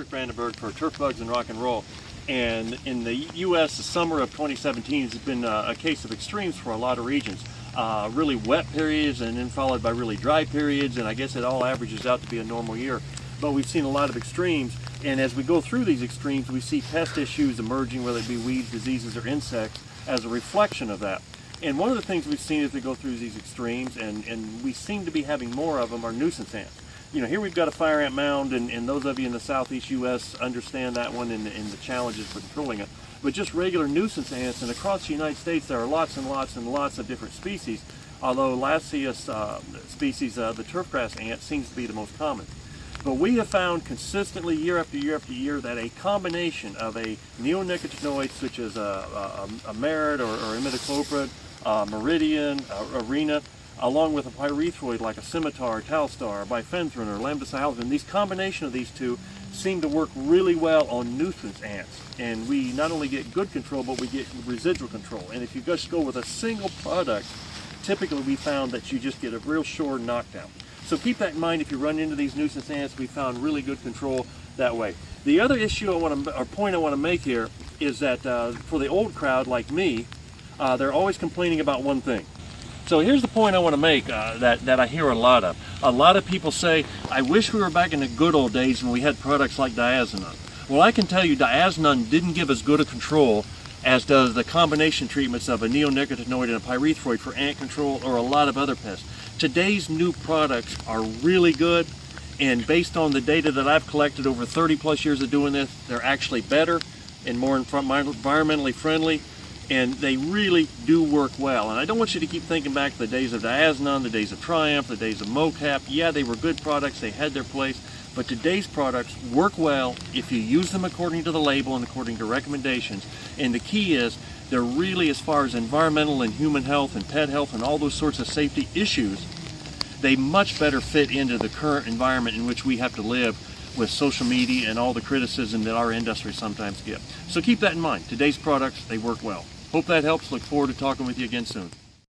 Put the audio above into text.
Rick Vandenberg for Turf Bugs and Rock and Roll. And in the U.S., the summer of 2017 has been a case of extremes for a lot of regions. Really wet periods and then followed by really dry periods, and I guess it all averages out to be a normal year. But we've seen a lot of extremes, and as we go through these extremes, we see pest issues emerging, whether it be weeds, diseases, or insects, as a reflection of that. And one of the things we've seen as we go through these extremes, and we seem to be having more of them, are nuisance ants. You know, here we've got a fire ant mound, and those of you in the southeast U.S. understand that one and the challenges for controlling it. But just regular nuisance ants, and across the United States there are lots and lots and lots of different species, although Lasius species, the turfgrass ant, seems to be the most common. But we have found consistently year after year after year that a combination of a neonicotinoid such as a merit or imidacloprid, meridian, arena, along with a pyrethroid like a scimitar, talstar, bifenthrin, or lambda-cyhalothrin, these combination of these two seem to work really well on nuisance ants. And we not only get good control, but we get residual control. And if you just go with a single product, typically we found that you just get a real sure knockdown. So keep that in mind if you run into these nuisance ants. We found really good control that way. The other issue or point I want to make here is that for the old crowd like me, they're always complaining about one thing. So here's the point I want to make that I hear a lot of. A lot of people say, I wish we were back in the good old days when we had products like diazinon. Well, I can tell you diazinon didn't give as good a control as does the combination treatments of a neonicotinoid and a pyrethroid for ant control or a lot of other pests. Today's new products are really good, and based on the data that I've collected over 30 plus years of doing this, they're actually better and more environmentally friendly, and they really do work well. And I don't want you to keep thinking back to the days of diazinon, the days of Triumph, the days of Mocap. Yeah, they were good products, they had their place, but today's products work well if you use them according to the label and according to recommendations. And the key is, they're really, as far as environmental and human health and pet health and all those sorts of safety issues, they much better fit into the current environment in which we have to live with social media and all the criticism that our industry sometimes gets. So keep that in mind. Today's products, they work well. Hope that helps. Look forward to talking with you again soon.